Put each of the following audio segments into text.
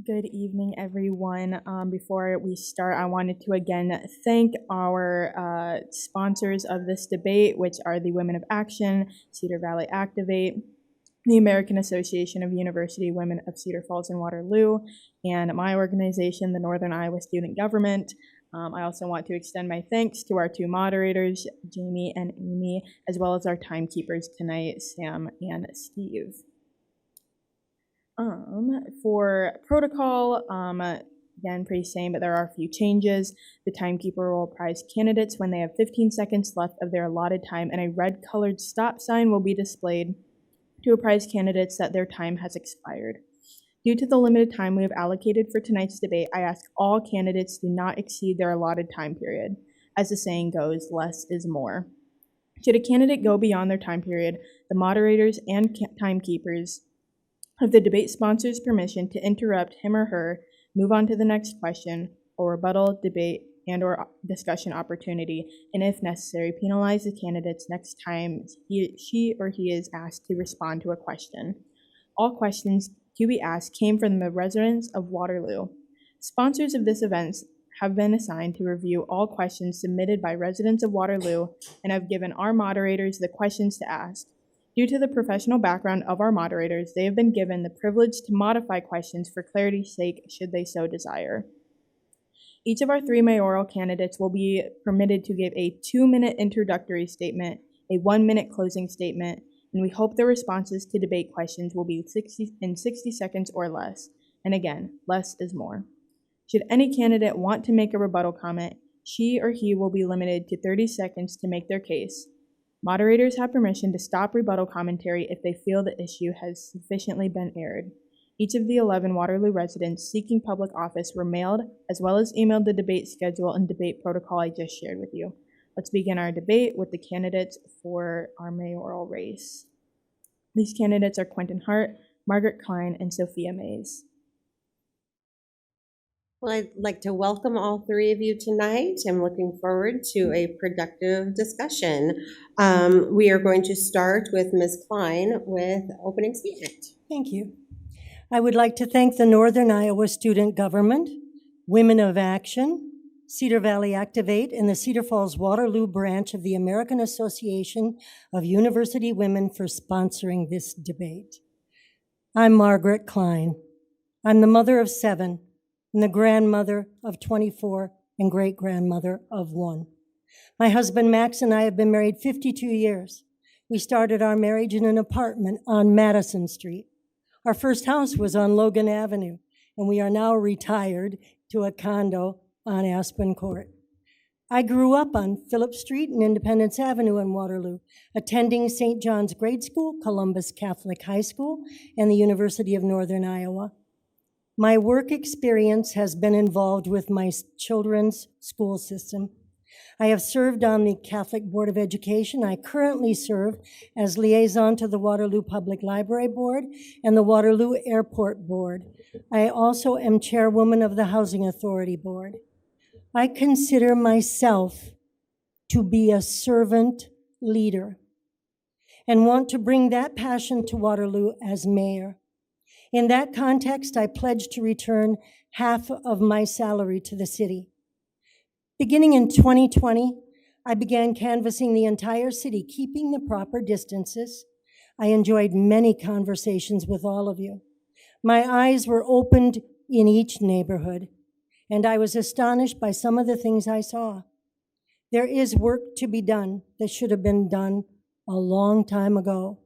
Good evening, everyone. Before we start, I wanted to again thank our sponsors of this debate, which are the Women of Action, Cedar Valley Activate, the American Association of University Women of Cedar Falls and Waterloo, and my organization, the Northern Iowa Student Government. I also want to extend my thanks to our two moderators, Jamie and Amy, as well as our timekeepers tonight, Sam and Steve. For protocol, again, pretty same, but there are a few changes. The timekeeper will apprise candidates when they have 15 seconds left of their allotted time, and a red-colored stop sign will be displayed to apprise candidates that their time has expired. Due to the limited time we have allocated for tonight's debate, I ask all candidates do not exceed their allotted time period. As the saying goes, less is more. Should a candidate go beyond their time period, the moderators and timekeepers have the debate sponsor's permission to interrupt him or her, move on to the next question, or rebuttal, debate, and/or discussion opportunity, and if necessary, penalize the candidates next time she or he is asked to respond to a question. All questions to be asked came from the residents of Waterloo. Sponsors of this event have been assigned to review all questions submitted by residents of Waterloo and have given our moderators the questions to ask. Due to the professional background of our moderators, they have been given the privilege to modify questions for clarity's sake should they so desire. Each of our three mayoral candidates will be permitted to give a 2-minute introductory statement, a 1-minute closing statement, and we hope the responses to debate questions will be 60 seconds or less. And again, less is more. Should any candidate want to make a rebuttal comment, she or he will be limited to 30 seconds to make their case. Moderators have permission to stop rebuttal commentary if they feel the issue has sufficiently been aired. Each of the 11 Waterloo residents seeking public office were mailed as well as emailed the debate schedule and debate protocol I just shared with you. Let's begin our debate with the candidates for our mayoral race. These candidates are Quentin Hart, Margaret Klein, and Sophia Mays. Well, I'd like to welcome all three of you tonight. I'm looking forward to a productive discussion. We are going to start with Ms. Klein with opening statement. Thank you. I would like to thank the Northern Iowa Student Government, Women of Action, Cedar Valley Activate, and the Cedar Falls Waterloo branch of the American Association of University Women for sponsoring this debate. I'm Margaret Klein. I'm the mother of 7 and the grandmother of 24 and great-grandmother of 1. My husband Max and I have been married 52 years. We started our marriage in an apartment on Madison Street. Our first house was on Logan Avenue, and we are now retired to a condo on Aspen Court. I grew up on Phillip Street and Independence Avenue in Waterloo, attending St. John's Grade School, Columbus Catholic High School, and the University of Northern Iowa. My work experience has been involved with my children's school system. I have served on the Catholic Board of Education. I currently serve as liaison to the Waterloo Public Library Board and the Waterloo Airport Board. I also am chairwoman of the Housing Authority Board. I consider myself to be a servant leader and want to bring that passion to Waterloo as mayor. In that context, I pledge to return half of my salary to the city. Beginning in 2020, I began canvassing the entire city, keeping the proper distances. I enjoyed many conversations with all of you. My eyes were opened in each neighborhood, and I was astonished by some of the things I saw. There is work to be done that should have been done a long time ago.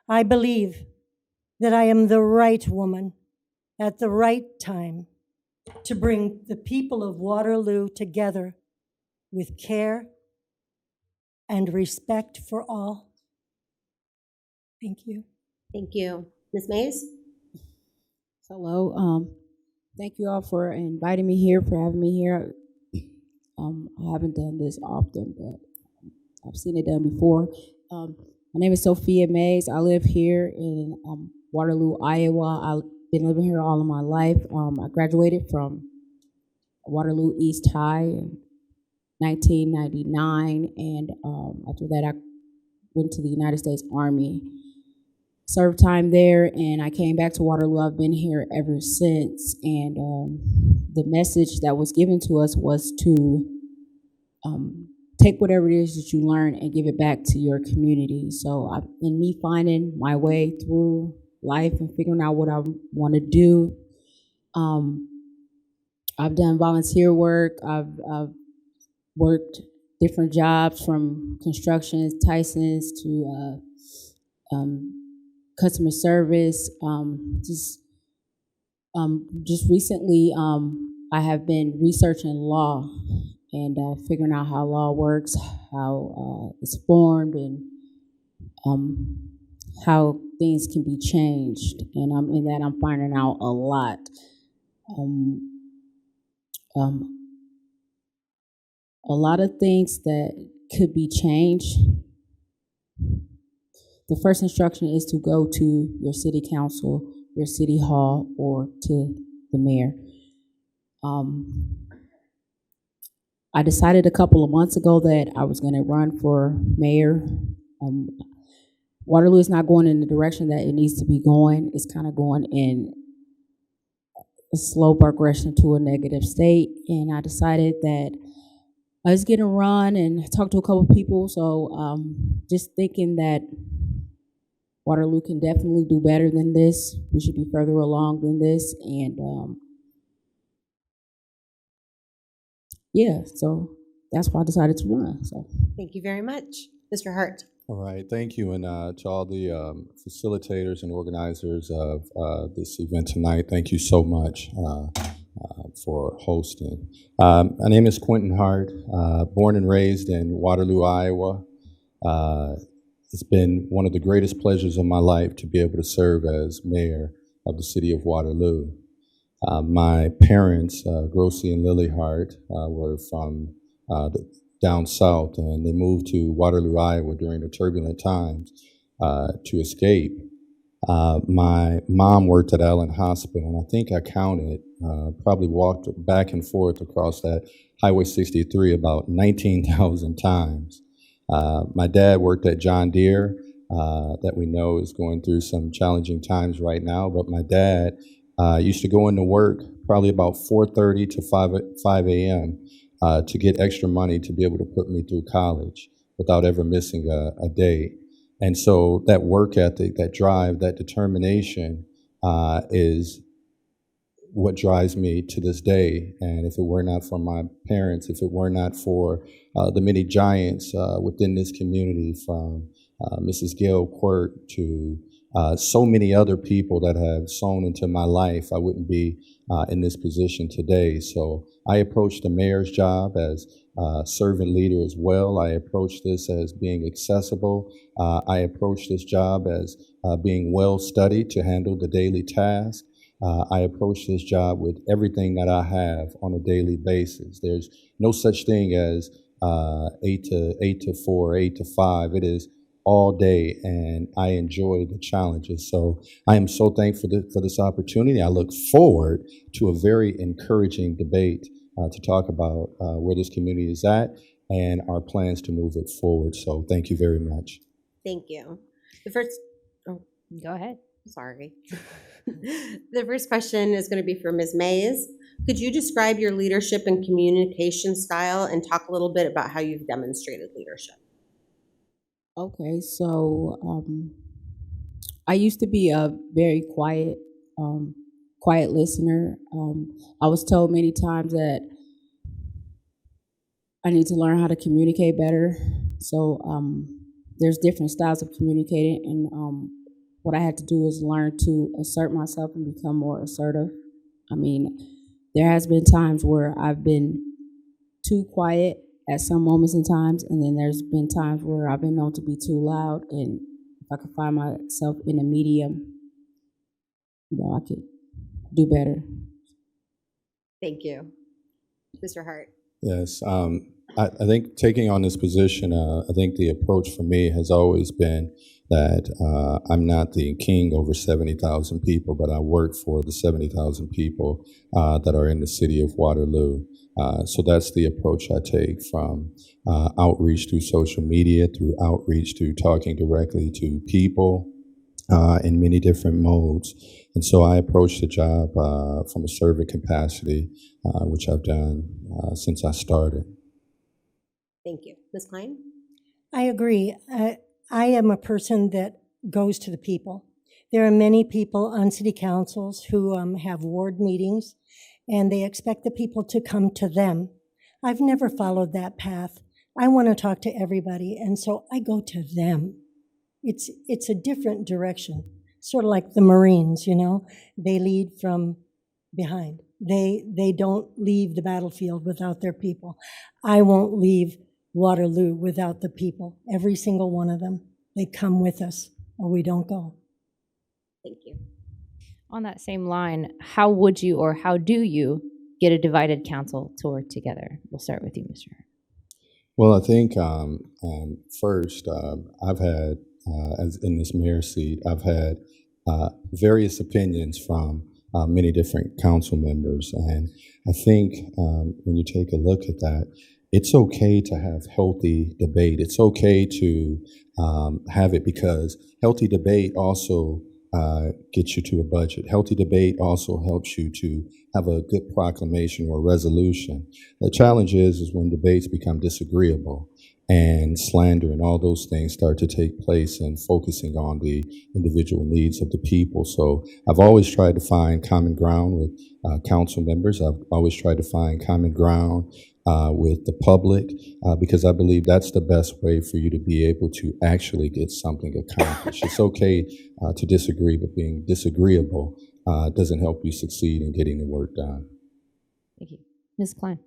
I believe that I am the right woman at the right time to bring the people of Waterloo together with care and respect for all. Thank you. Thank you. Ms. Mays? Hello. Thank you all for inviting me here, for having me here. I haven't done this often, but I've seen it done before. My name is Sophia Mays. I live here in Waterloo, Iowa. I've been living here all of my life. I graduated from Waterloo East High in 1999, and after that I went to the United States Army. served time there, and I came back to Waterloo. I've been here ever since, and the message that was given to us was to take whatever it is that you learn and give it back to your community. So in me finding my way through life and figuring out what I want to do, I've done volunteer work. I've worked different jobs from construction, Tyson's, to customer service. Just recently, I have been researching law and figuring out how law works, how it's formed, and how things can be changed. And in that, I'm finding out a lot. A lot of things that could be changed. The first instruction is to go to your city council, your city hall, or to the mayor. I decided a couple of months ago that I was going to run for mayor. Waterloo is not going in the direction that it needs to be going. It's kind of going in a slow progression to a negative state, and I decided that I was going to run and talk to a couple of people. So just thinking that Waterloo can definitely do better than this. We should be further along than this, and yeah, so that's why I decided to run. So Thank you very much. Mr. Hart. All right, thank you, and to all the facilitators and organizers of this event tonight, thank you so much for hosting. My name is Quentin Hart, born and raised in Waterloo, Iowa. It's been one of the greatest pleasures of my life to be able to serve as mayor of the city of Waterloo. My parents, Grossi and Lily Hart, were from down south, and they moved to Waterloo, Iowa during the turbulent times to escape. My mom worked at Allen Hospital, and I think I counted, probably walked back and forth across that Highway 63 about 19,000 times. My dad worked at John Deere, that we know is going through some challenging times right now, but my dad used to go into work probably about 4:30 to 5 a.m. To get extra money to be able to put me through college without ever missing a day. And so that work ethic, that drive, that determination is what drives me to this day. And if it were not for my parents, if it were not for the many giants within this community, from Mrs. Gail Quirk to so many other people that have sown into my life, I wouldn't be in this position today. So I approach the mayor's job as a servant leader as well. I approach this as being accessible. I approach this job as being well studied to handle the daily task. I approach this job with everything that I have on a daily basis. There's no such thing as 8 to 4, 8 to 5. It is all day, and I enjoy the challenges. So I am so thankful for this opportunity. I look forward to a very encouraging debate to talk about where this community is at and our plans to move it forward. So thank you very much. Thank you. The first, Go ahead. sorry. The first question is going to be for Ms. Mays. Could you describe your leadership and communication style and talk a little bit about how you've demonstrated leadership? okay, so I used to be a very quiet listener. I was told many times that I need to learn how to communicate better. So there's different styles of communicating, and what I had to do is learn to assert myself and become more assertive. I mean, there has been times where I've been too quiet at some moments and times, and then there's been times where I've been known to be too loud, and if I could find myself in a medium, I could do better. Thank you. Mr. Hart. Yes, I think taking on this position, I think the approach for me has always been that I'm not the king over 70,000 people, but I work for the 70,000 people that are in the city of Waterloo. So that's the approach I take, from outreach through social media, through outreach to talking directly to people, in many different modes. And so I approached the job from a servant capacity, which I've done since I started. Thank you. Ms. Klein? I agree. I am a person that goes to the people. There are many people on city councils who have ward meetings, and they expect the people to come to them. I've never followed that path. I want to talk to everybody, and so I go to them. It's a different direction, sort of like the Marines, you know. They lead from behind. They don't leave the battlefield without their people. I won't leave Waterloo without the people. Every single one of them. They come with us, or we don't go. Thank you. On that same line, how would you or how do you get a divided council to work together? We'll start with you, Mr. Hart. Well, I think first, I've had, as in this mayor seat, I've had various opinions from many different council members. And I think when you take a look at that, it's okay to have healthy debate. It's okay to have it, because healthy debate also gets you to a budget. Healthy debate also helps you to have a good proclamation or resolution. The challenge is when debates become disagreeable and slander and all those things start to take place, and focusing on the individual needs of the people. So I've always tried to find common ground with council members. I've always tried to find common ground with the public, because I believe that's the best way for you to be able to actually get something accomplished. It's okay to disagree, but being disagreeable doesn't help you succeed in getting the work done. Thank you. Ms. Klein.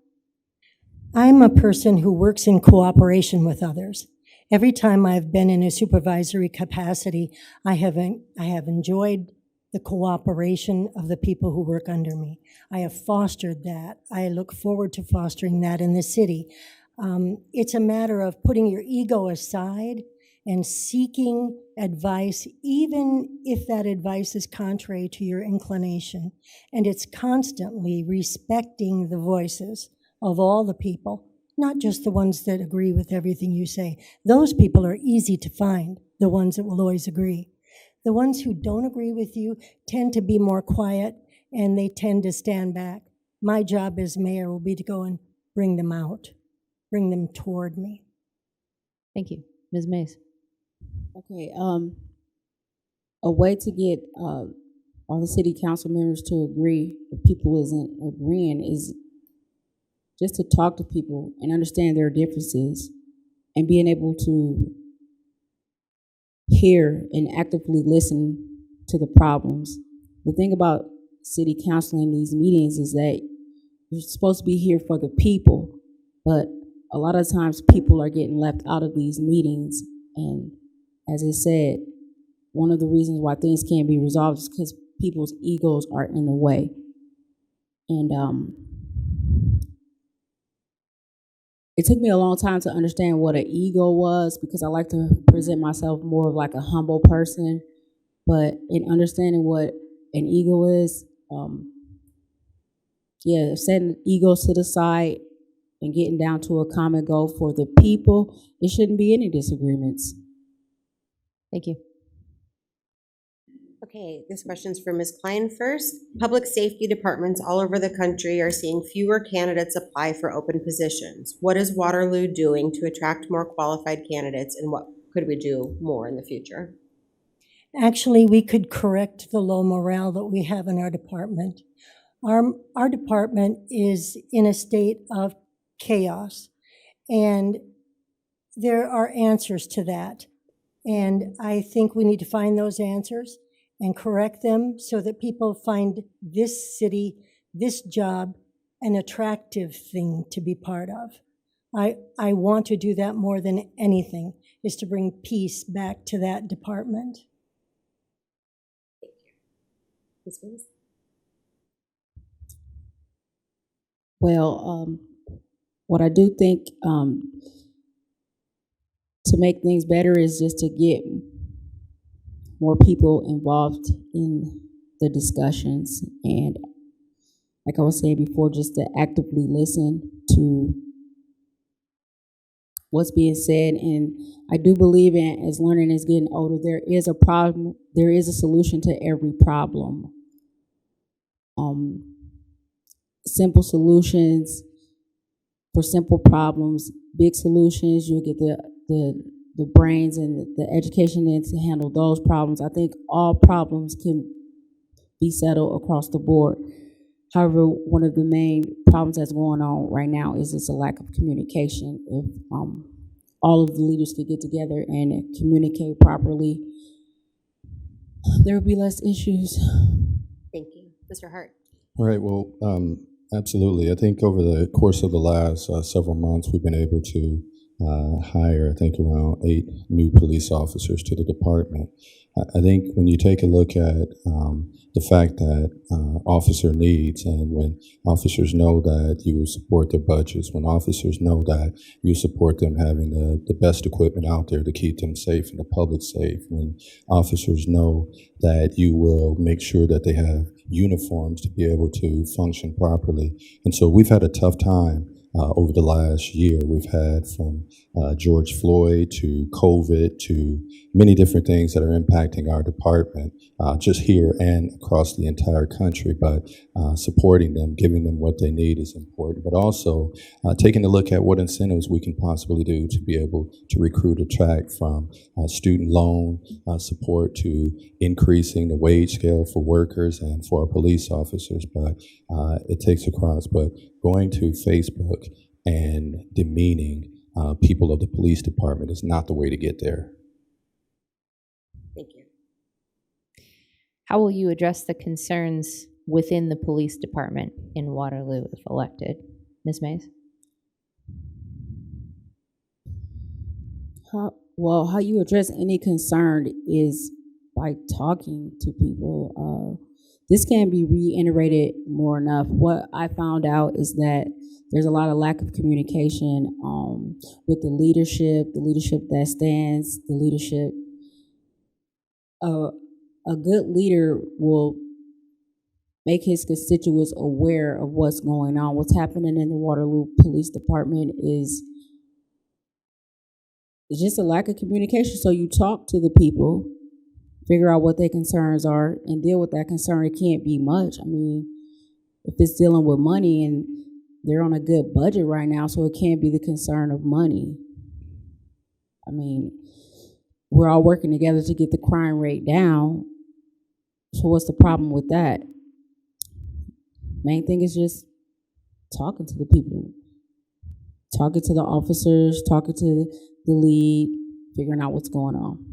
I'm a person who works in cooperation with others. Every time I've been in a supervisory capacity, I have enjoyed the cooperation of the people who work under me. I have fostered that. I look forward to fostering that in the city. It's a matter of putting your ego aside and seeking advice, even if that advice is contrary to your inclination. And it's constantly respecting the voices of all the people, not just the ones that agree with everything you say. Those people are easy to find, the ones that will always agree. The ones who don't agree with you tend to be more quiet, and they tend to stand back. My job as mayor will be to go and bring them out, bring them toward me. Thank you. Ms. Mays. Okay, a way to get all the city council members to agree if people isn't agreeing is just to talk to people and understand their differences, and being able to hear and actively listen to the problems. The thing about city council in these meetings is that you're supposed to be here for the people, but a lot of times people are getting left out of these meetings. And as I said, one of the reasons why things can't be resolved is because people's egos are in the way. And it took me a long time to understand what an ego was, because I like to present myself more of like a humble person. But in understanding what an ego is, setting egos to the side and getting down to a common goal for the people, there shouldn't be any disagreements. Thank you. Okay, this question's for Ms. Klein first. Public safety departments all over the country are seeing fewer candidates apply for open positions. What is Waterloo doing to attract more qualified candidates, and what could we do more in the future? Actually, we could correct the low morale that we have in our department. Our department is in a state of chaos, and there are answers to that. And I think we need to find those answers and correct them so that people find this city, this job, an attractive thing to be part of. I want to do that more than anything, is to bring peace back to that department. Ms. Mays? Well, what I do think to make things better is just to get more people involved in the discussions, and like I was saying before, just to actively listen to what's being said, and I do believe in, as learning is getting older, there is a problem, there is a solution to every problem. Simple solutions for simple problems, big solutions, you get the brains and the education in to handle those problems. I think all problems can be settled across the board. However, one of the main problems that's going on right now is just a lack of communication. If all of the leaders could get together and communicate properly, there would be less issues. Thank you. Mr. Hart. All right, well, absolutely. I think over the course of the last several months, we've been able to hire, I think, around 8 new police officers to the department. I think when you take a look at the fact that officer needs, and when officers know that you support their budgets, when officers know that you support them having the best equipment out there to keep them safe and the public safe, when officers know that you will make sure that they have uniforms to be able to function properly. And so we've had a tough time over the last year. We've had from George Floyd to COVID to many different things that are impacting our department, just here and across the entire country. But supporting them, giving them what they need is important. But also taking a look at what incentives we can possibly do to be able to recruit, attract, from student loan support to increasing the wage scale for workers and for our police officers. But it takes across. But going to Facebook and demeaning people of the police department is not the way to get there. Thank you. How will you address the concerns within the police department in Waterloo if elected? Ms. Mays? How you address any concern is by talking to people. This can't be reiterated more enough. What I found out is that there's a lot of lack of communication with the leadership that stands, the leadership. A good leader will make his constituents aware of what's going on. What's happening in the Waterloo Police Department is just a lack of communication. So you talk to the people, figure out what their concerns are, and deal with that concern. It can't be much. I mean, if it's dealing with money, and they're on a good budget right now, so it can't be the concern of money. I mean, we're all working together to get the crime rate down. So what's the problem with that? Main thing is just talking to the people, talking to the officers, talking to the lead, figuring out what's going on.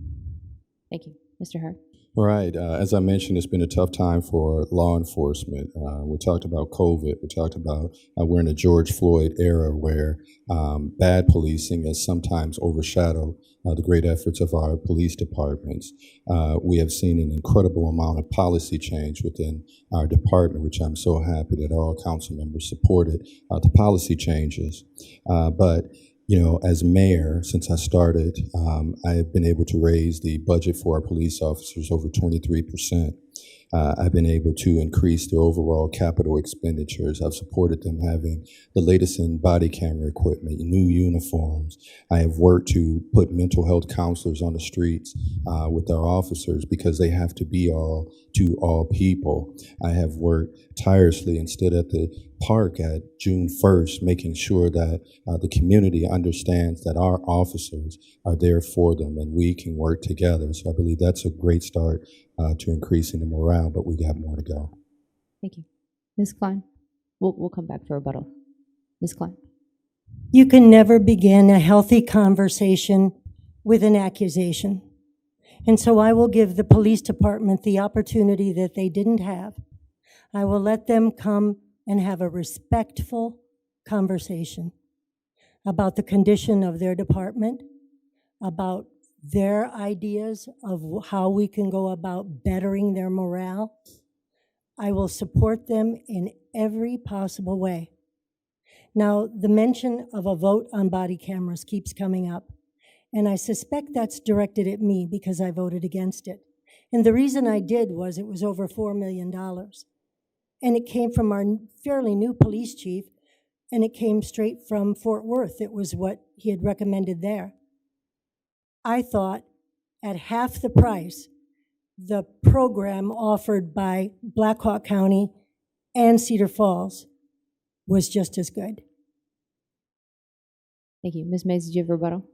Thank you. Mr. Hart? Right. As I mentioned, it's been a tough time for law enforcement. We talked about COVID. We talked about we're in a George Floyd era where bad policing has sometimes overshadowed the great efforts of our police departments. We have seen an incredible amount of policy change within our department, which I'm so happy that all council members supported the policy changes. But you know, as mayor, since I started, I have been able to raise the budget for our police officers over 23%. I've been able to increase their overall capital expenditures. I've supported them having the latest in body camera equipment, new uniforms. I have worked to put mental health counselors on the streets with our officers because they have to be all to all people. I have worked tirelessly and stood at the park at June 1st, making sure that the community understands that our officers are there for them and we can work together. So I believe that's a great start to increasing the morale, but we got more to go. Thank you. Ms. Klein? We'll come back for rebuttal. Ms. Klein? You can never begin a healthy conversation with an accusation. And so I will give the police department the opportunity that they didn't have. I will let them come and have a respectful conversation about the condition of their department, about their ideas of how we can go about bettering their morale. I will support them in every possible way. Now, the mention of a vote on body cameras keeps coming up, and I suspect that's directed at me because I voted against it. And the reason I did was it was over $4 million. And it came from our fairly new police chief and it came straight from Fort Worth. It was what he had recommended there. I thought at half the price, the program offered by Black Hawk County and Cedar Falls was just as good. Thank you. Ms. Mays, did you have a rebuttal?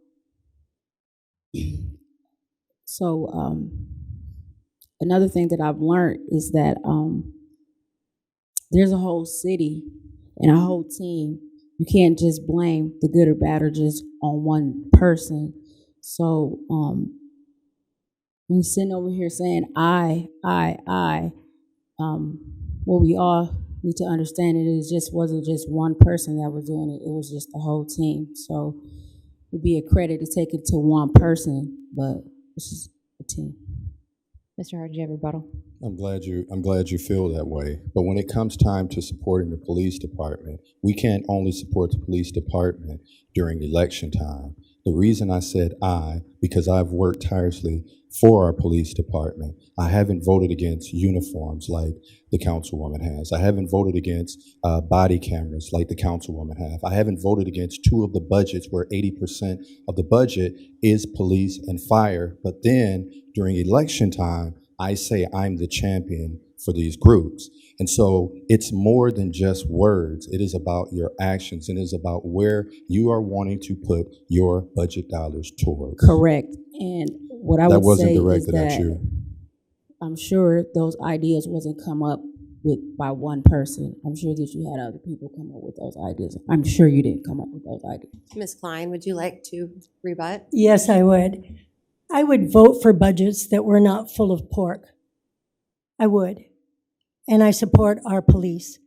So another thing that I've learned is that there's a whole city and a whole team. You can't just blame the good or bad or just on one person. So when sitting over here saying what we all need to understand wasn't just one person that was doing it. It was just the whole team. So it'd be a credit to take it to one person, but it's just a team. Mr. Hart, did you have a rebuttal? I'm glad you feel that way. But when it comes time to supporting the police department, we can't only support the police department during election time. The reason I said because I've worked tirelessly for our police department. I haven't voted against uniforms like the councilwoman has. I haven't voted against body cameras like the councilwoman has. I haven't voted against two of the budgets where 80% of the budget is police and fire. But then during election time, I say I'm the champion for these groups. And so it's more than just words. It is about your actions, and it is about where you are wanting to put your budget dollars towards. Correct. And what I would say is that I'm sure those ideas wasn't come up with by one person. I'm sure that you had other people come up with those ideas. I'm sure you didn't come up with those ideas. Ms. Klein, would you like to rebut? Yes, I would. I would vote for budgets that were not full of pork. I would. And I support our police.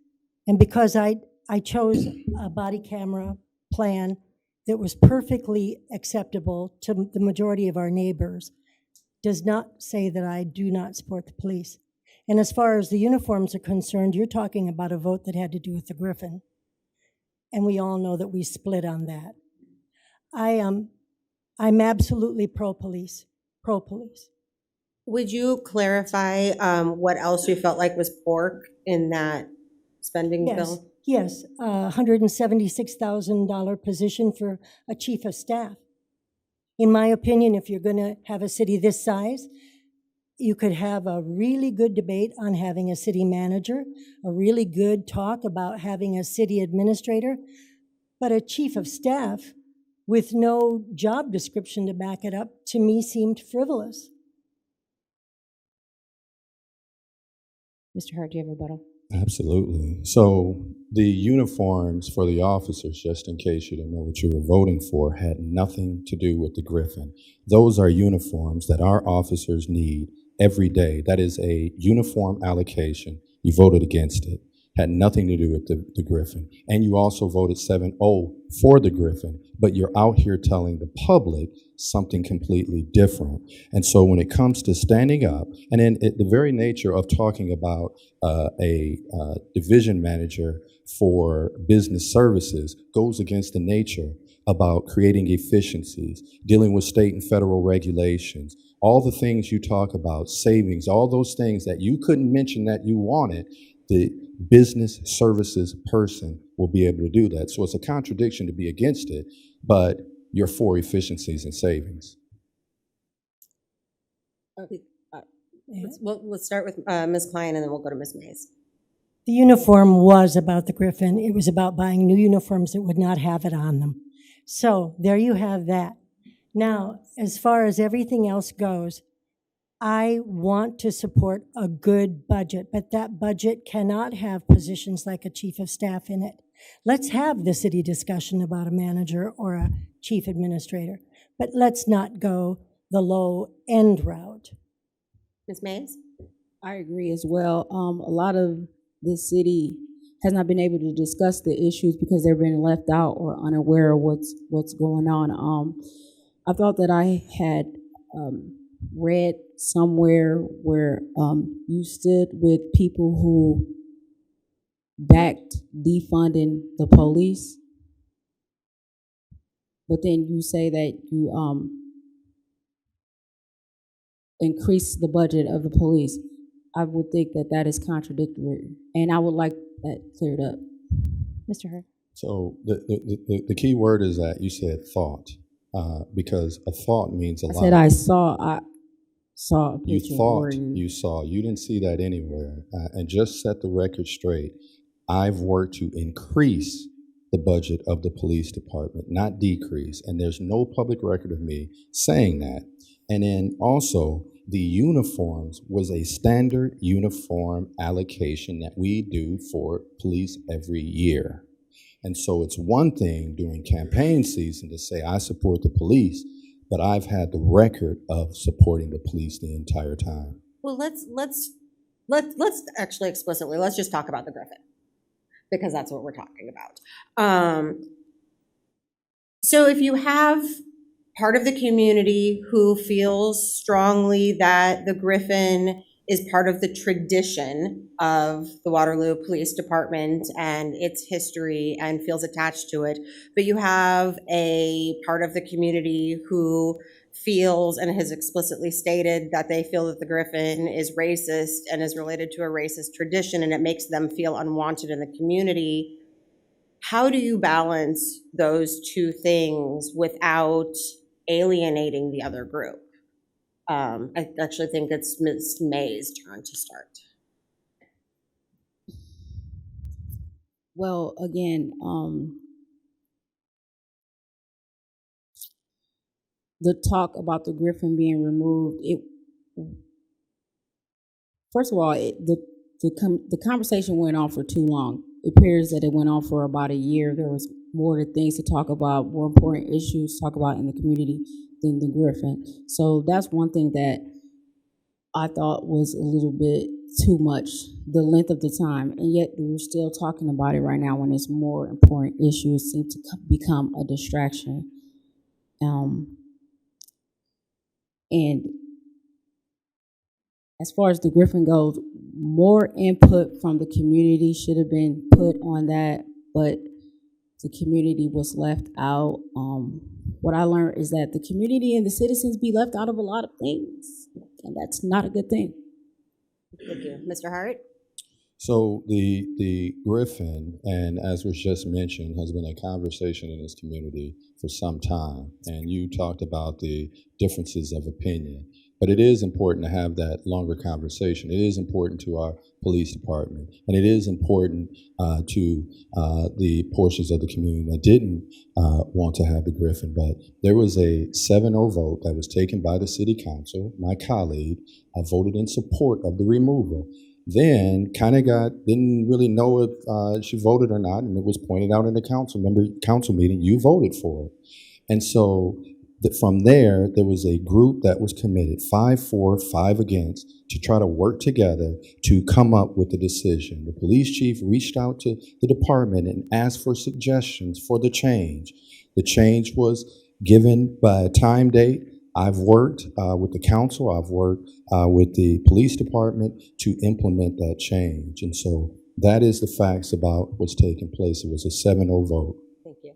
And because I chose a body camera plan that was perfectly acceptable to the majority of our neighbors, does not say that I do not support the police. And as far as the uniforms are concerned, you're talking about a vote that had to do with the Griffin. And we all know that we split on that. I'm absolutely pro-police, pro-police. Would you clarify what else you felt like was pork in that spending bill? Yes, $176,000 position for a chief of staff. In my opinion, if you're going to have a city this size, you could have a really good debate on having a city manager, a really good talk about having a city administrator, but a chief of staff with no job description to back it up, to me, seemed frivolous. Mr. Hart, do you have a rebuttal? Absolutely. So the uniforms for the officers, just in case you didn't know what you were voting for, had nothing to do with the Griffin. Those are uniforms that our officers need every day. That is a uniform allocation. You voted against it. Had nothing to do with the Griffin. And you also voted 7-0 for the Griffin, but you're out here telling the public something completely different. And so when it comes to standing up, and then the very nature of talking about a division manager for business services goes against the nature about creating efficiencies, dealing with state and federal regulations, all the things you talk about, savings, all those things that you couldn't mention that you wanted. The business services person will be able to do that. So it's a contradiction to be against it, but you're for efficiencies and savings. Let's start with Ms. Klein, and then we'll go to Ms. Mays. The uniform was about the Griffin. It was about buying new uniforms that would not have it on them. So there you have that. Now, as far as everything else goes, I want to support a good budget, but that budget cannot have positions like a chief of staff in it. Let's have the city discussion about a manager or a chief administrator, but let's not go the low end route. Ms. Mays? I agree as well. A lot of this city has not been able to discuss the issues because they've been left out or unaware of what's going on. I thought that I had read somewhere where you stood with people who backed defunding the police, but then you say that you increase the budget of the police. I would think that that is contradictory, and I would like that cleared up. Mr. Hart. So the key word is that you said thought, because a thought means a I lot. said I saw a You picture. thought or you saw. You didn't see that anywhere. And just set the record straight. I've worked to increase the budget of the police department, not decrease. And there's no public record of me saying that. And then also, the uniforms was a standard uniform allocation that we do for police every year. And so it's one thing during campaign season to say I support the police, but I've had the record of supporting the police the entire time. Well, let's actually explicitly, let's just talk about the Griffin, because that's what we're talking about. So if you have part of the community who feels strongly that the Griffin is part of the tradition of the Waterloo Police Department and its history and feels attached to it, but you have a part of the community who feels and has explicitly stated that they feel that the Griffin is racist and is related to a racist tradition and it makes them feel unwanted in the community. How do you balance those two things without alienating the other group? I actually think it's Ms. May's turn to start. Well, again, the talk about the Griffin being removed, first of all, the conversation went on for too long. It appears that it went on for about a year. There was more things to talk about, more important issues to talk about in the community than the Griffin. So that's one thing that I thought was a little bit too much, the length of the time, and yet we're still talking about it right now when it's more important issues seem to become a distraction. And as far as the Griffin goes, more input from the community should have been put on that, but the community was left out. What I learned is that the community and the citizens be left out of a lot of things, and that's not a good thing. Thank you. Mr. Hart? So the Griffin, and as was just mentioned, has been a conversation in this community for some time. And you talked about the differences of opinion. But it is important to have that longer conversation. It is important to our police department. And it is important to the portions of the community that didn't want to have the Griffin. But there was a 7-0 vote that was taken by the city council. My colleague voted in support of the removal. Then kind of didn't really know if she voted or not, and it was pointed out in the council meeting, you voted for it. And so from there was a group that was committed, 5 for, 5 against, to try to work together to come up with a decision. The police chief reached out to the department and asked for suggestions for the change. The change was given by a time date. I've worked with the council, I've worked with the police department to implement that change. And so that is the facts about what's taking place. It was a 7-0 vote. Thank you.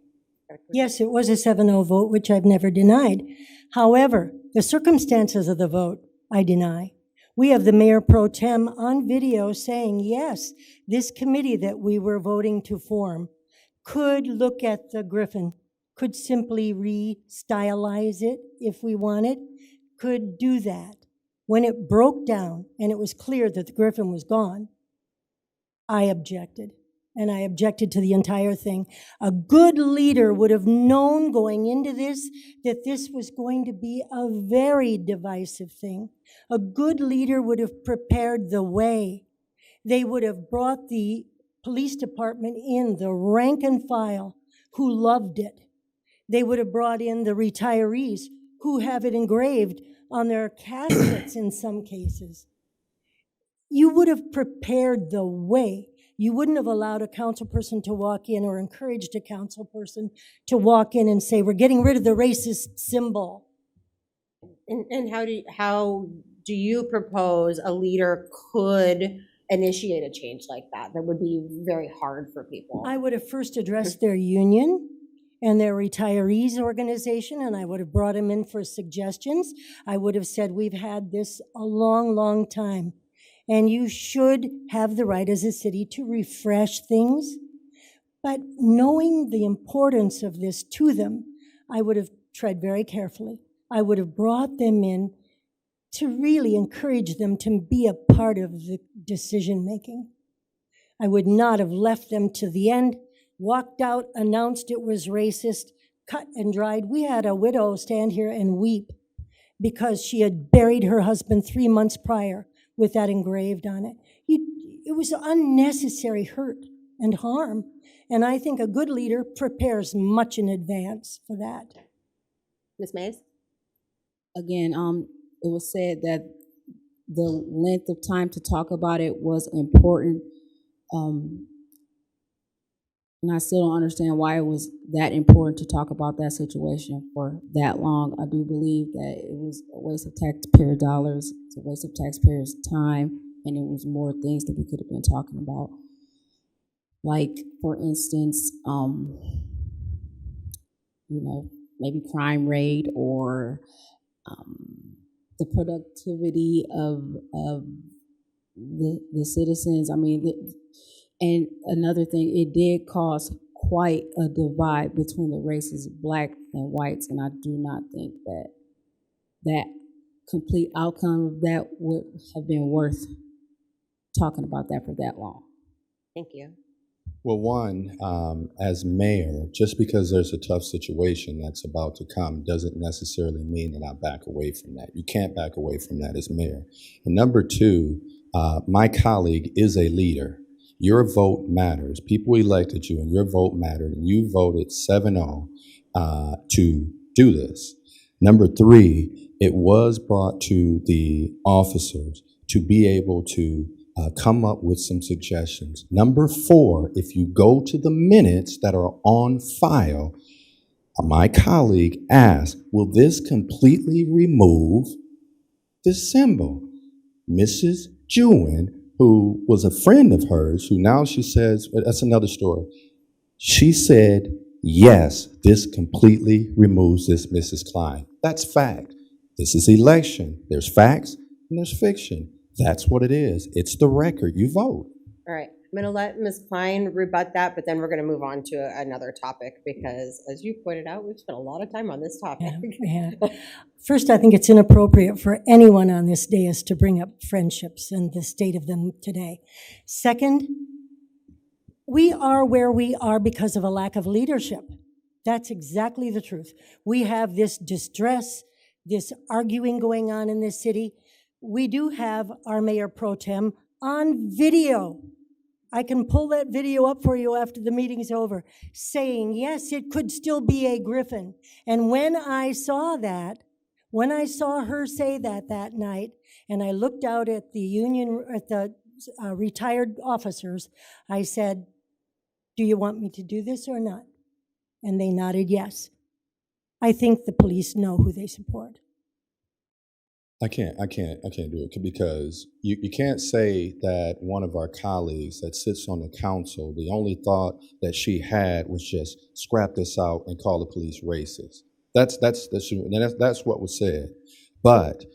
Yes, it was a 7-0 vote, which I've never denied. However, the circumstances of the vote, I deny. We have the mayor pro tem on video saying, yes, this committee that we were voting to form could look at the Griffin, could simply re-stylize it if we wanted, could do that. When it broke down and it was clear that the Griffin was gone, I objected. And I objected to the entire thing. A good leader would have known going into this that this was going to be a very divisive thing. A good leader would have prepared the way. They would have brought the police department in, the rank and file, who loved it. They would have brought in the retirees who have it engraved on their caskets in some cases. You would have prepared the way. You wouldn't have allowed a council person to walk in or encouraged a council person to walk in and say, we're getting rid of the racist symbol. And how do you propose a leader could initiate a change like that would be very hard for people? I would have first addressed their union and their retirees organization, and I would have brought them in for suggestions. I would have said, we've had this a long, long time, and you should have the right as a city to refresh things. But knowing the importance of this to them, I would have tread very carefully. I would have brought them in to really encourage them to be a part of the decision-making. I would not have left them to the end, walked out, announced it was racist, cut and dried. We had a widow stand here and weep because she had buried her husband 3 months prior with that engraved on it. It was unnecessary hurt and harm, and I think a good leader prepares much in advance for that. Ms. Mays? Again, it was said that the length of time to talk about it was important. And I still don't understand why it was that important to talk about that situation for that long. I do believe that it was a waste of taxpayer dollars, it's a waste of taxpayers' time, and it was more things that we could have been talking about. Like, for instance, maybe crime rate or the productivity of the citizens. I mean, and another thing, it did cause quite a divide between the races, black and whites, and I do not think that that complete outcome of that would have been worth talking about that for that long. Thank you. Well, one, as mayor, just because there's a tough situation that's about to come doesn't necessarily mean that I back away from that. You can't back away from that as mayor. And number two, my colleague is a leader. Your vote matters. People elected you, and your vote mattered, and you voted 7-0 to do this. Number three, it was brought to the officers to be able to come up with some suggestions. Number four, if you go to the minutes that are on file, my colleague asked, will this completely remove the symbol? Mrs. Jewin, who was a friend of hers, who now she says, that's another story. She said, yes, this completely removes this Mrs. Klein. That's fact. This is election. There's facts and there's fiction. That's what it is. It's the record. You vote. All right. I'm going to let Ms. Klein rebut that, but then we're going to move on to another topic because, as you pointed out, we've spent a lot of time on this topic. Yeah. First, I think it's inappropriate for anyone on this dais to bring up friendships and the state of them today. Second, we are where we are because of a lack of leadership. That's exactly the truth. We have this distress, this arguing going on in this city. We do have our mayor pro tem on video. I can pull that video up for you after the meeting's over, saying, yes, it could still be a griffin. And when I saw her say that night, and I looked out at the union, at the retired officers, I said, do you want me to do this or not? And they nodded yes. I think the police know who they support. I can't do it because you can't say that one of our colleagues that sits on the council, the only thought that she had was just scrap this out and call the police racist. That's what was said. But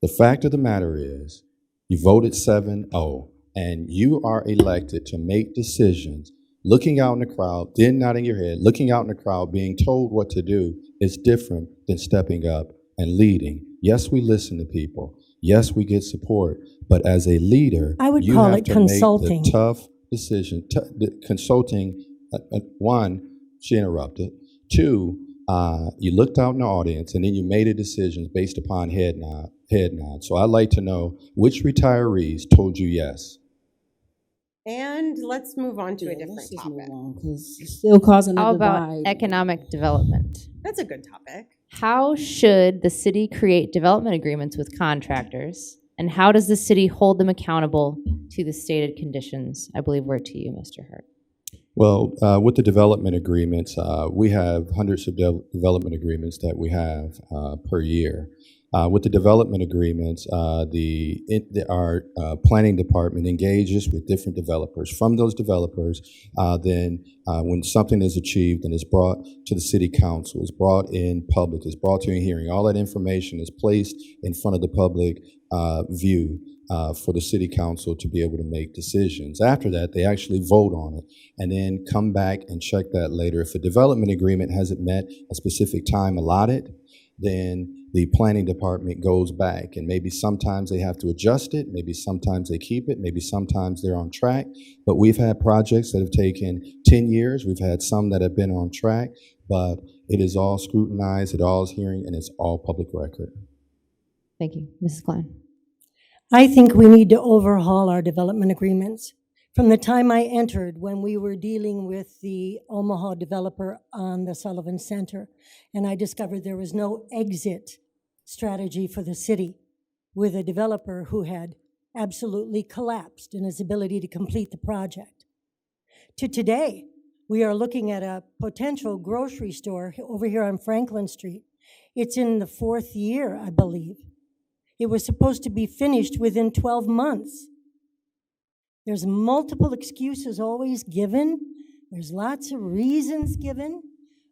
the fact of the matter is, you voted 7-0, and you are elected to make decisions. Looking out in the crowd, then nodding your head, looking out in the crowd, being told what to do is different than stepping up and leading. Yes, we listen to people. Yes, we get support. But as a leader, I would you call have it to consulting. make the tough decision. Consulting, one, she interrupted. Two, you looked out in the audience and then you made a decision based upon head nod. So I'd like to know which retirees told you yes. And let's move on to a different topic. Because it's still causing a How divide. about economic development? That's a good topic. How should the city create development agreements with contractors, and how does the city hold them accountable to the stated conditions? I believe we're to you, Mr. Hart. Well, with the development agreements, we have hundreds of development agreements that we have per year. With the development agreements, our planning department engages with different developers. From those developers, then when something is achieved and is brought to the city council, is brought in public, is brought to a hearing, all that information is placed in front of the public view. for the city council to be able to make decisions. After that, they actually vote on it and then come back and check that later. If a development agreement hasn't met a specific time allotted, then the planning department goes back, and maybe sometimes they have to adjust it, maybe sometimes they keep it, maybe sometimes they're on track. But we've had projects that have taken 10 years, we've had some that have been on track, but it is all scrutinized, it all is hearing, and it's all public record. Thank you. Mrs. Klein. I think we need to overhaul our development agreements. From the time I entered, when we were dealing with the Omaha developer on the Sullivan Center, and I discovered there was no exit strategy for the city with a developer who had absolutely collapsed in his ability to complete the project. To today, we are looking at a potential grocery store over here on Franklin Street. It's in the 4th year, I believe. It was supposed to be finished within 12 months. There's multiple excuses always given. There's lots of reasons given,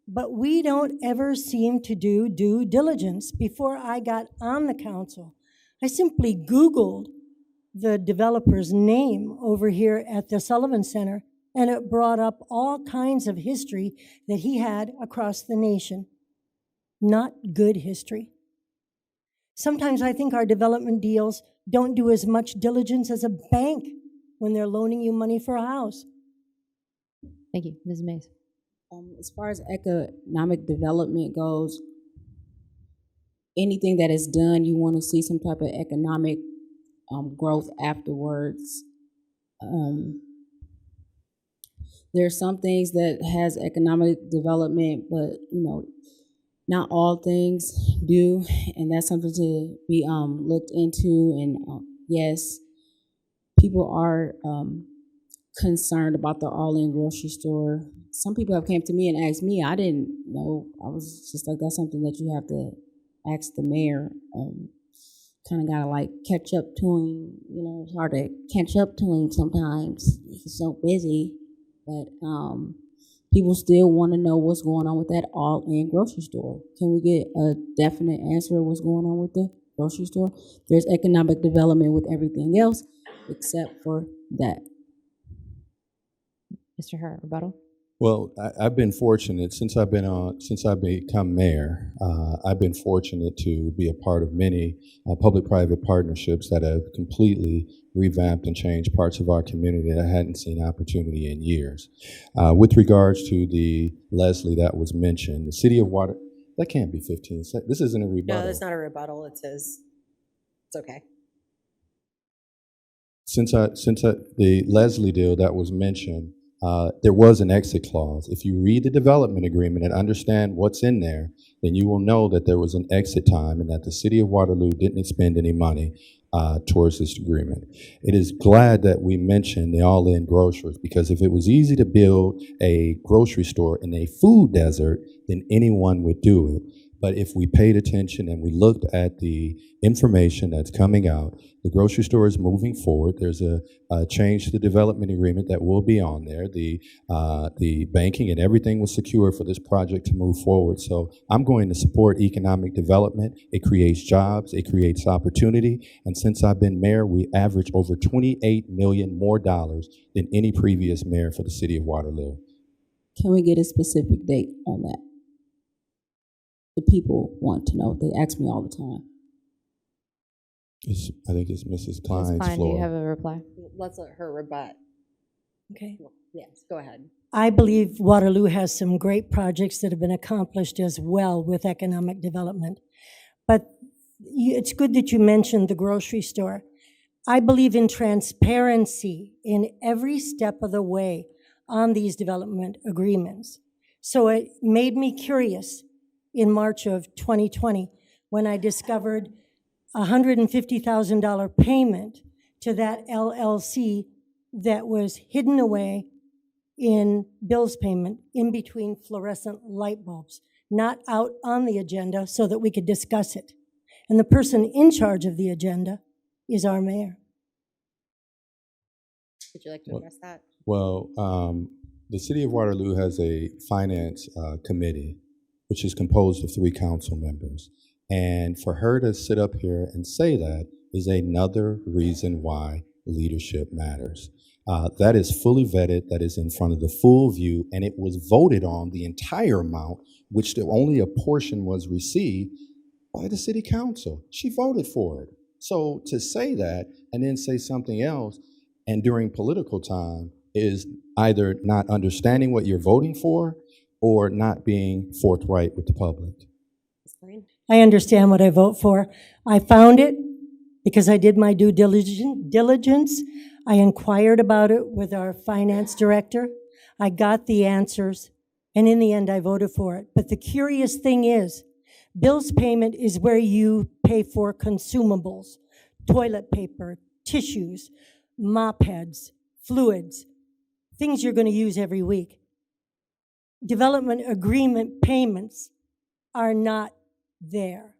but we don't ever seem to do due diligence. Before I got on the council, I simply Googled the developer's name over here at the Sullivan Center, and it brought up all kinds of history that he had across the nation. Not good history. Sometimes I think our development deals don't do as much diligence as a bank when they're loaning you money for a house. Thank you. Ms. Mays. As far as economic development goes, anything that is done, you want to see some type of economic growth afterwards. There are some things that has economic development, but not all things do, and that's something to be looked into. And yes, people are concerned about the all-in grocery store. Some people have came to me and asked me. I didn't know. I was just like, that's something that you have to ask the mayor. Kind of gotta like catch up to him. It's hard to catch up to him sometimes. He's so busy, but people still want to know what's going on with that all-in grocery store. Can we get a definite answer of what's going on with the grocery store? There's economic development with everything else except for that. Mr. Hart, rebuttal. Well, I've been fortunate since I've become mayor. I've been fortunate to be a part of many public-private partnerships that have completely revamped and changed parts of our community that I hadn't seen opportunity in years. With regards to the Leslie that was mentioned, the city of Water, that can't be 15 seconds. This isn't a rebuttal. No, that's not a rebuttal. It says it's okay. Since the Leslie deal that was mentioned, there was an exit clause. If you read the development agreement and understand what's in there, then you will know that there was an exit time and that the city of Waterloo didn't expend any money towards this agreement. It is glad that we mentioned the all-in grocers, because if it was easy to build a grocery store in a food desert, then anyone would do it. But if we paid attention and we looked at the information that's coming out, the grocery store is moving forward. There's a change to the development agreement that will be on there. The banking and everything was secure for this project to move forward. So I'm going to support economic development. It creates jobs. It creates opportunity. And since I've been mayor, we average over $28 million more dollars than any previous mayor for the city of Waterloo. Can we get a specific date on that? The people want to know. They ask me all the time. I think it's Mrs. Klein's Ms. Klein, floor. do you have a reply? Let's let her rebut. Okay. Yes, go ahead. I believe Waterloo has some great projects that have been accomplished as well with economic development. But it's good that you mentioned the grocery store. I believe in transparency in every step of the way on these development agreements. So it made me curious in March of 2020 when I discovered a $150,000 payment to that LLC that was hidden away in bills payment in between fluorescent light bulbs, not out on the agenda so that we could discuss it. And the person in charge of the agenda is our mayor. Would you like to address that? Well, the city of Waterloo has a finance committee, which is composed of 3 council members. And for her to sit up here and say that is another reason why leadership matters. That is fully vetted, that is in front of the full view, and it was voted on the entire amount, which only a portion was received by the city council. She voted for it. So to say that and then say something else, and during political time, is either not understanding what you're voting for or not being forthright with the public. I understand what I vote for. I found it because I did my due diligence. I inquired about it with our finance director. I got the answers, and in the end, I voted for it. But the curious thing is, bills payment is where you pay for consumables, toilet paper, tissues, mop heads, fluids, things you're going to use every week. Development agreement payments are not there.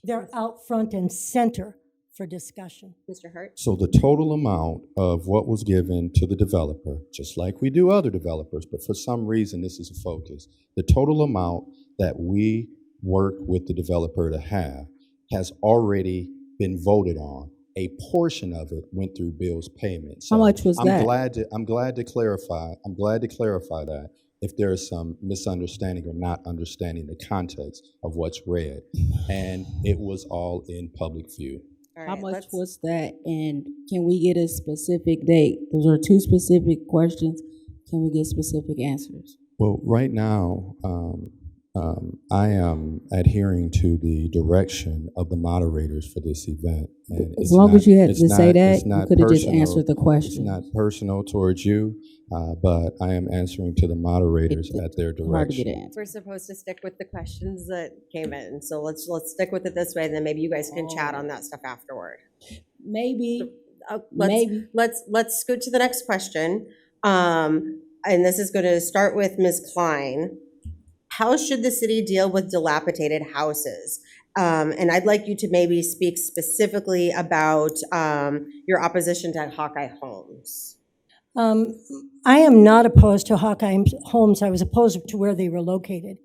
They're out front and center for discussion. Mr. Hart? So the total amount of what was given to the developer, just like we do other developers, but for some reason this is a focus, the total amount that we work with the developer to have has already been voted on. A portion of it went through bills payment. So How much was that? I'm glad to clarify that if there is some misunderstanding or not understanding the context of what's read. And it was all in public view. All How right, much let's- was that? And can we get a specific date? Those are two specific questions. Can we get specific answers? Well, right now, I am adhering to the direction of the moderators for this event. And As long as you had to say that, it's you not could have just personal. answered the It's question. not personal towards you, but I am answering to the moderators at their Hard to get direction. an answer. We're supposed to stick with the questions that came in, so let's stick with it this way, and then maybe you guys can chat on that stuff afterward. Maybe, Maybe. Let's scoot to the next question. And this is going to start with Ms. Klein. How should the city deal with dilapidated houses? And I'd like you to maybe speak specifically about your opposition to Hawkeye Homes. I am not opposed to Hawkeye Homes. I was opposed to where they were located.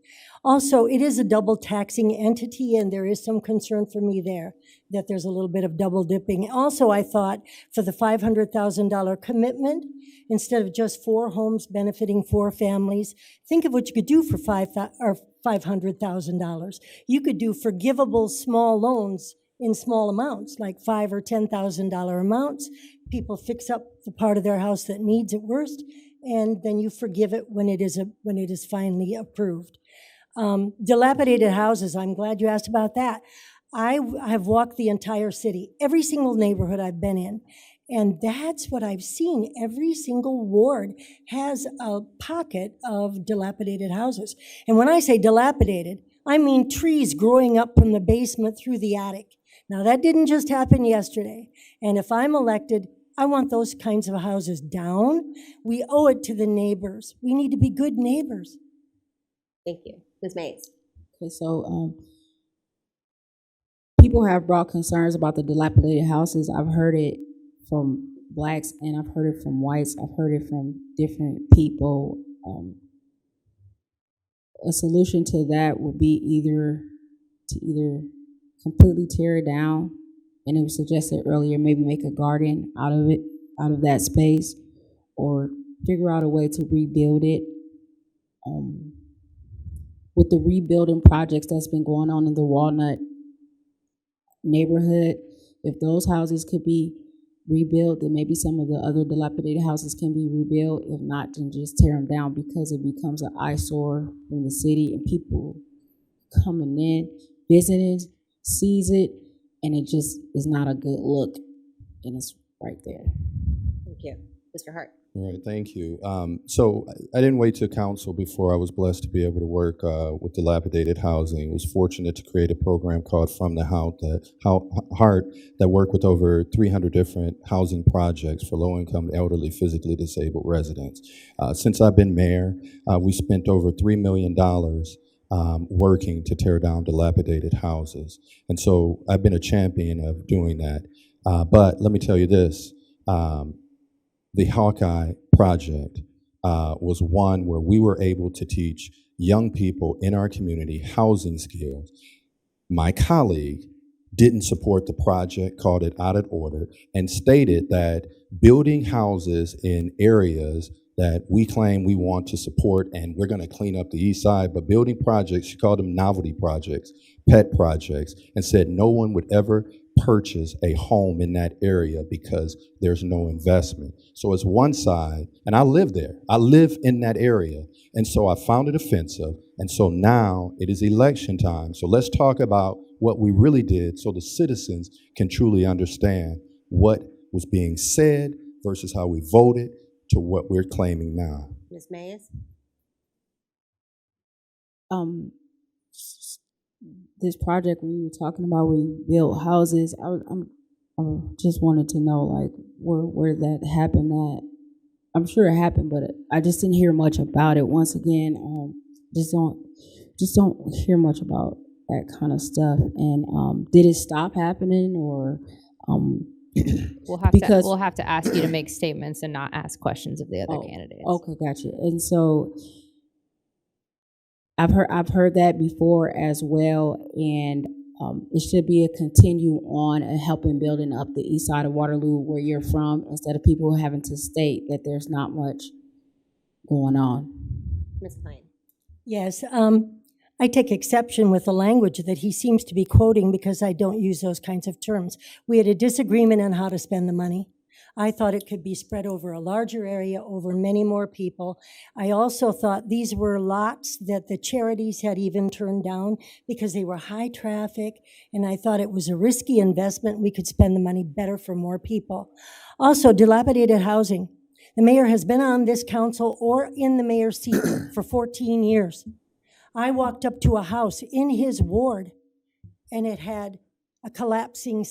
Also, it is a double taxing entity, and there is some concern for me there that there's a little bit of double dipping. Also, I thought for the $500,000 commitment, instead of just 4 homes benefiting 4 families, think of what you could do for $500,000. You could do forgivable small loans in small amounts, like $5,000 or $10,000 amounts. People fix up the part of their house that needs it worst, and then you forgive it when it is finally approved. Dilapidated houses, I'm glad you asked about that. I have walked the entire city, every single neighborhood I've been in, and that's what I've seen. Every single ward has a pocket of dilapidated houses. And when I say dilapidated, I mean trees growing up from the basement through the attic. Now, that didn't just happen yesterday. And if I'm elected, I want those kinds of houses down. We owe it to the neighbors. We need to be good neighbors. Thank you. Ms. Mays. Okay, so people have brought concerns about the dilapidated houses. I've heard it from blacks and I've heard it from whites. I've heard it from different people. A solution to that would be either completely tear it down, and it was suggested earlier, maybe make a garden out of it, out of that space, or figure out a way to rebuild it. With the rebuilding projects that's been going on in the Walnut neighborhood, if those houses could be rebuilt, then maybe some of the other dilapidated houses can be rebuilt. If not, then just tear them down, because it becomes an eyesore in the city, and people coming in, visiting, sees it, and it just is not a good look, and it's right there. Thank you. Mr. Hart. All right, thank you. So I didn't wait to council before I was blessed to be able to work with dilapidated housing. I was fortunate to create a program called From the Heart that worked with over 300 different housing projects for low-income, elderly, physically disabled residents. Since I've been mayor, we spent over $3 million working to tear down dilapidated houses. And so I've been a champion of doing that. But let me tell you this. The Hawkeye project was one where we were able to teach young people in our community housing skills. My colleague didn't support the project, called it out of order, and stated that building houses in areas that we claim we want to support and we're going to clean up the east side, but building projects, she called them novelty projects, pet projects, and said no one would ever purchase a home in that area because there's no investment. So it's one side, and I live there. I live in that area. And so I found it offensive. And so now it is election time. So let's talk about what we really did so the citizens can truly understand what was being said versus how we voted to what we're claiming now. Ms. Mays? This project we were talking about, we built houses. I just wanted to know, like, where that happened at. I'm sure it happened, but I just didn't hear much about it. Once again, just don't hear much about that kind of stuff. And did it stop happening, or We'll have to ask you to make statements and not ask questions of the other candidates. Okay, gotcha. And so I've heard that before as well, and it should be a continue on and helping building up the east side of Waterloo where you're from, instead of people having to state that there's not much going on. Ms. Klein? Yes, I take exception with the language that he seems to be quoting because I don't use those kinds of terms. We had a disagreement on how to spend the money. I thought it could be spread over a larger area, over many more people. I also thought these were lots that the charities had even turned down because they were high traffic, and I thought it was a risky investment. We could spend the money better for more people. Also, dilapidated housing. The mayor has been on this council or in the mayor's seat for 14 years. I walked up to a house in his ward, and it had a collapsing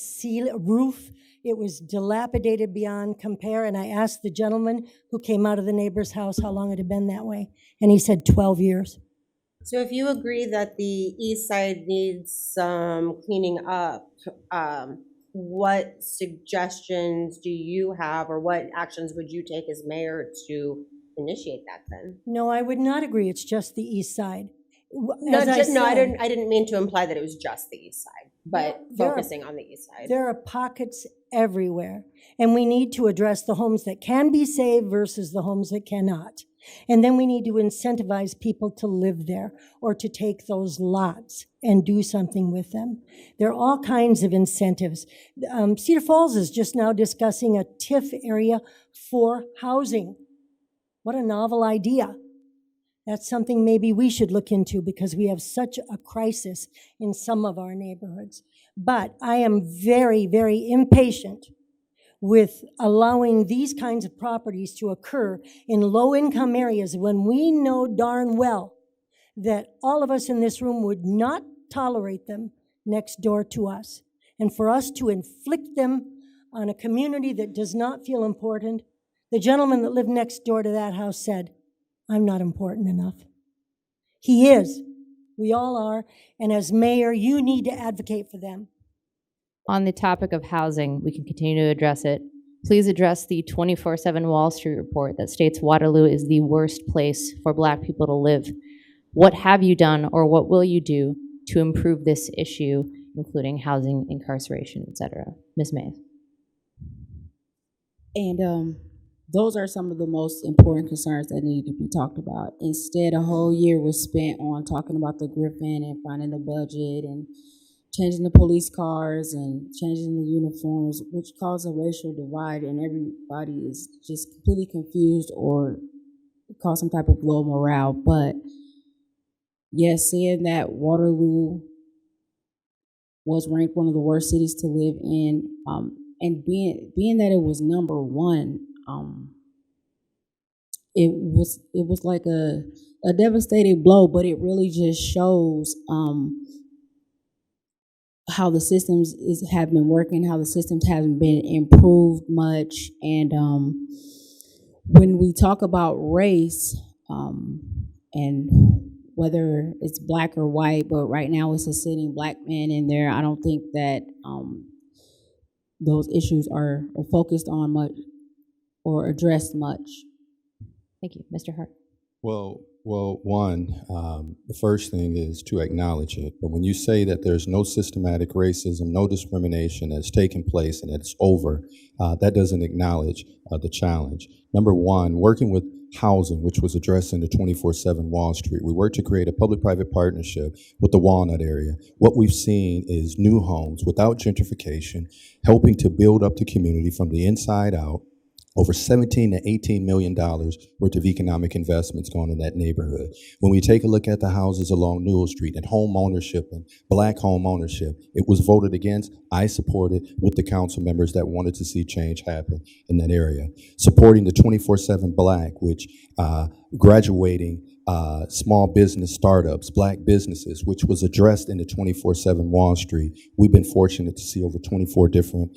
roof. It was dilapidated beyond compare, and I asked the gentleman who came out of the neighbor's house how long it had been that way, and he said 12 years. So if you agree that the east side needs some cleaning up, what suggestions do you have, or what actions would you take as mayor to initiate that then? No, I would not agree. It's just the east side. I didn't mean to imply that it was just the east side, but focusing on the east side. There are pockets everywhere, and we need to address the homes that can be saved versus the homes that cannot. And then we need to incentivize people to live there or to take those lots and do something with them. There are all kinds of incentives. Cedar Falls is just now discussing a TIF area for housing. What a novel idea. That's something maybe we should look into because we have such a crisis in some of our neighborhoods. But I am very, very impatient with allowing these kinds of properties to occur in low-income areas when we know darn well that all of us in this room would not tolerate them next door to us. And for us to inflict them on a community that does not feel important, the gentleman that lived next door to that house said, I'm not important enough. He is. We all are. And as mayor, you need to advocate for them. On the topic of housing, we can continue to address it. Please address the 24/7 Wall Street report that states Waterloo is the worst place for Black people to live. What have you done, or what will you do to improve this issue, including housing, incarceration, etc.? Ms. Mays. And those are some of the most important concerns that need to be talked about. Instead, a whole year was spent on talking about the Griffin and finding the budget and changing the police cars and changing the uniforms, which cause a racial divide, and everybody is just completely confused or cause some type of low morale. But yes, seeing that Waterloo was ranked one of the worst cities to live in, and being that it was number one, it was like a devastating blow, but it really just shows how the systems have been working, how the systems haven't been improved much. And when we talk about race, and whether it's Black or white, but right now it's a sitting Black man in there, I don't think that those issues are focused on much or addressed much. Thank you. Mr. Hart. The first thing is to acknowledge it. But when you say that there's no systematic racism, no discrimination that's taken place and it's over, that doesn't acknowledge the challenge. Number one, working with housing, which was addressed in the 24/7 Wall Street, we worked to create a public-private partnership with the Walnut area. What we've seen is new homes without gentrification, helping to build up the community from the inside out. Over $17 to $18 million worth of economic investments going in that neighborhood. When we take a look at the houses along Newell Street and home ownership and black home ownership, it was voted against. I supported with the council members that wanted to see change happen in that area. Supporting the 24/7 Black, which graduating small business startups, black businesses, which was addressed in the 24/7 Wall Street. We've been fortunate to see over 24 different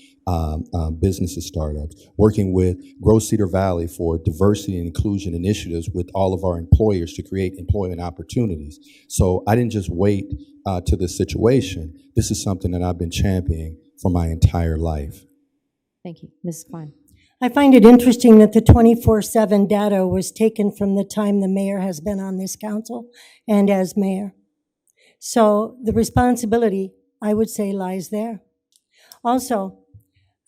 businesses startups. Working with Grow Cedar Valley for diversity and inclusion initiatives with all of our employers to create employment opportunities. So I didn't just wait to this situation. This is something that I've been championing for my entire life. Thank you. Mrs. Klein. I find it interesting that the 24/7 data was taken from the time the mayor has been on this council and as mayor. So the responsibility, I would say, lies there. Also,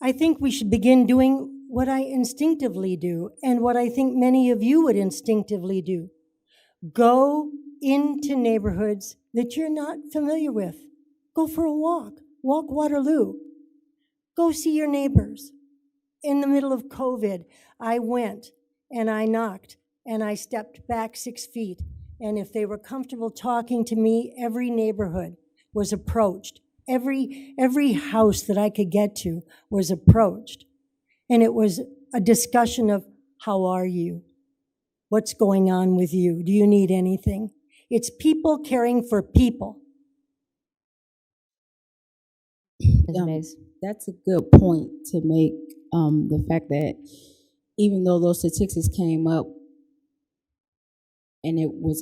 I think we should begin doing what I instinctively do and what I think many of you would instinctively do. Go into neighborhoods that you're not familiar with. Go for a walk. Walk Waterloo. Go see your neighbors. In the middle of COVID, I went and I knocked and I stepped back 6 feet. And if they were comfortable talking to me, every neighborhood was approached. Every house that I could get to was approached. And it was a discussion of, how are you? What's going on with you? Do you need anything? It's people caring for people. Ms. Mays. That's a good point to make. The fact that even though those statistics came up and it was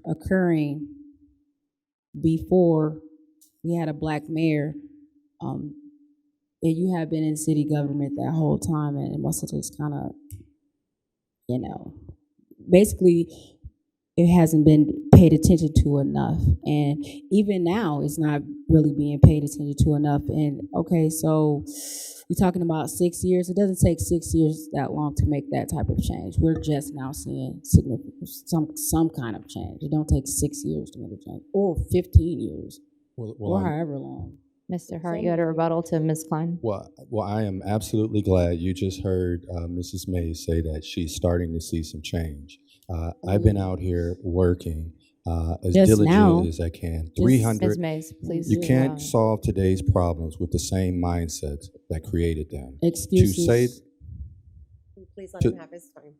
occurring before we had a black mayor, and you have been in city government that whole time, and it must have just kind of, basically it hasn't been paid attention to enough. And even now, it's not really being paid attention to enough. And okay, so we're talking about 6 years. It doesn't take 6 years that long to make that type of change. We're just now seeing significant, some kind of change. It don't take 6 years to make a change, or 15 years, or however long. Mr. Hart, you had a rebuttal to Ms. Klein? Well, I am absolutely glad you just heard Mrs. Mays say that she's starting to see some change. I've been out here working as Just diligently now. as I can. Just 300. Ms. Mays, please. You can't solve today's problems with the same mindsets that created them. Excuses. Please let him have his time.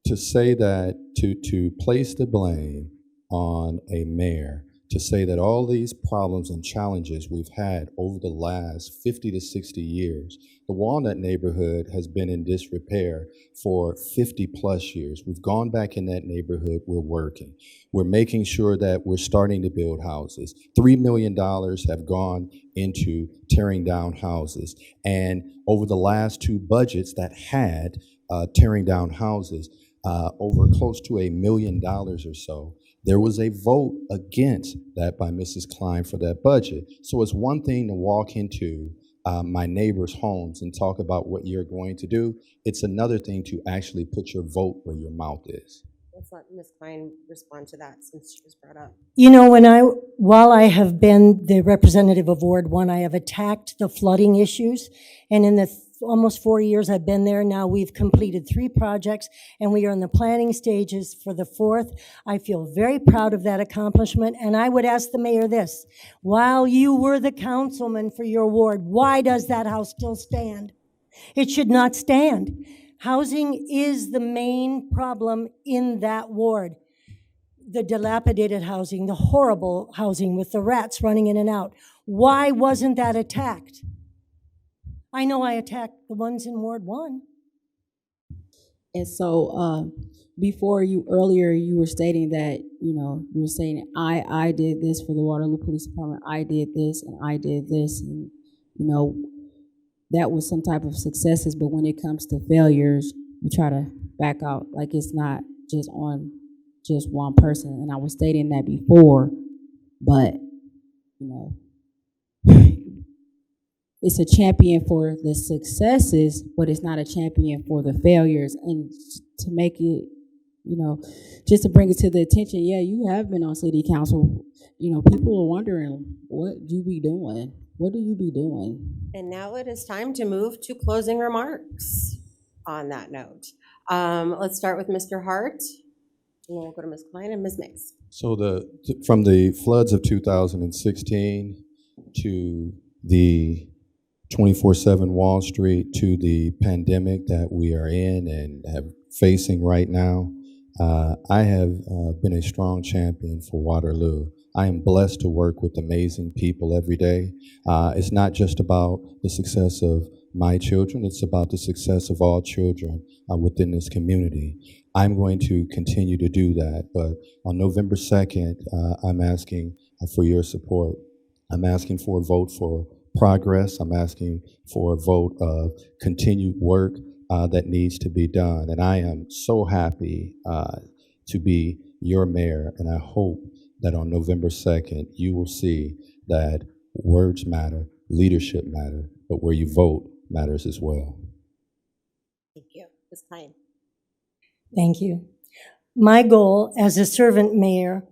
To say that, to place the blame on a mayor, to say that all these problems and challenges we've had over the last 50 to 60 years, the Walnut neighborhood has been in disrepair for 50 plus years. We've gone back in that neighborhood, we're working. We're making sure that we're starting to build houses. $3 million have gone into tearing down houses. And over the last two budgets that had tearing down houses, over close to $1 million or so, there was a vote against that by Mrs. Klein for that budget. So it's one thing to walk into my neighbors' homes and talk about what you're going to do. It's another thing to actually put your vote where your mouth is. Let's let Ms. Klein respond to that since she was brought up. You know, while I have been the representative of Ward 1, I have attacked the flooding issues. And in the almost 4 years I've been there now, we've completed 3 projects, and we are in the planning stages for the 4th. I feel very proud of that accomplishment, and I would ask the mayor this. While you were the councilman for your ward, why does that house still stand? It should not stand. Housing is the main problem in that ward. The dilapidated housing, the horrible housing with the rats running in and out. Why wasn't that attacked? I know I attacked the ones in Ward 1. And so before earlier you were stating that, you were saying, I did this for the Waterloo Police Department, I did this, and I did this, and, that was some type of successes, but when it comes to failures, you try to back out, like it's not just on just one person, and I was stating that before, but, you know, it's a champion for the successes, but it's not a champion for the failures. And to make it, you know, just to bring it to the attention, yeah, you have been on city council. You know, people are wondering, what you be doing? What do you be doing? And now it is time to move to closing remarks on that note. Let's start with Mr. Hart, and then we'll go to Ms. Klein and Ms. Mays. So from the floods of 2016 to the 24/7 Wall Street to the pandemic that we are in and have facing right now, I have been a strong champion for Waterloo. I am blessed to work with amazing people every day. It's not just about the success of my children, it's about the success of all children within this community. I'm going to continue to do that, but on November 2nd, I'm asking for your support. I'm asking for a vote for progress. I'm asking for a vote of continued work that needs to be done. And I am so happy to be your mayor, and I hope that on November 2nd, you will see that words matter, leadership matter, but where you vote matters as well. Thank you. Ms. Klein. Thank you. My goal as a servant mayor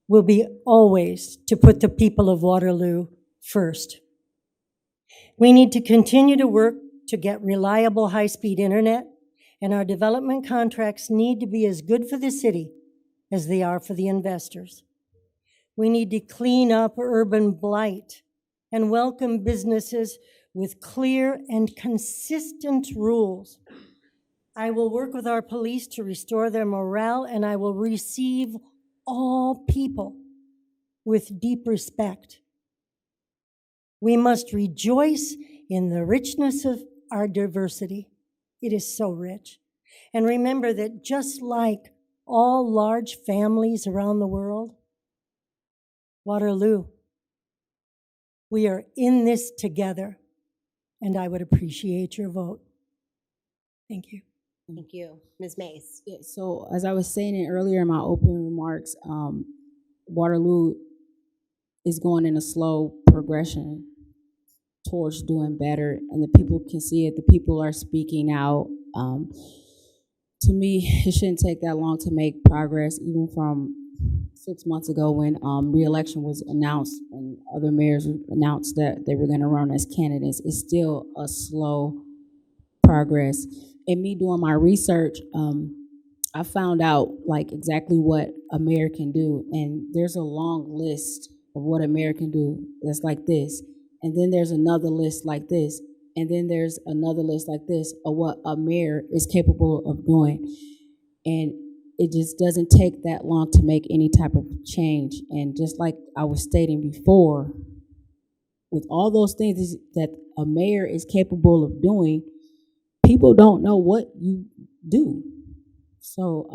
will be always to put the people of Waterloo first. We need to continue to work to get reliable high-speed internet, and our development contracts need to be as good for the city as they are for the investors. We need to clean up urban blight and welcome businesses with clear and consistent rules. I will work with our police to restore their morale, and I will receive all people with deep respect. We must rejoice in the richness of our diversity. It is so rich. And remember that just like all large families around the world, Waterloo, we are in this together, and I would appreciate your vote. Thank you. Thank you. Ms. Mays. Yeah, so as I was saying it earlier in my opening remarks, Waterloo is going in a slow progression towards doing better, and the people can see it. The people are speaking out. To me, it shouldn't take that long to make progress, even from 6 months ago when re-election was announced and other mayors announced that they were going to run as candidates. It's still a slow progress. In me doing my research, I found out like exactly what a mayor can do, and there's a long list of what a mayor can do that's like this, and then there's another list like this, and then there's another list like this of what a mayor is capable of doing. And it just doesn't take that long to make any type of change. And just like I was stating before, with all those things that a mayor is capable of doing, people don't know what you do. So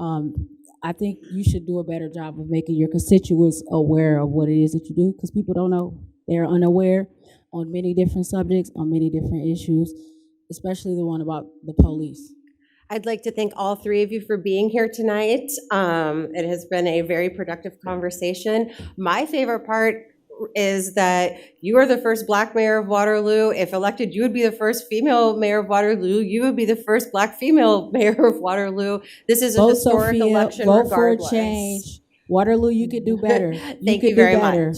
I think you should do a better job of making your constituents aware of what it is that you do, because people don't know. They're unaware on many different subjects, on many different issues, especially the one about the police. I'd like to thank all three of you for being here tonight. It has been a very productive conversation. My favorite part is that you are the first Black mayor of Waterloo. If elected, you would be the first female mayor of Waterloo. You would be the first Black female mayor of Waterloo. This is a historic Sophia, election vote regardless. for a change. Waterloo, you could do better. Thank you very much.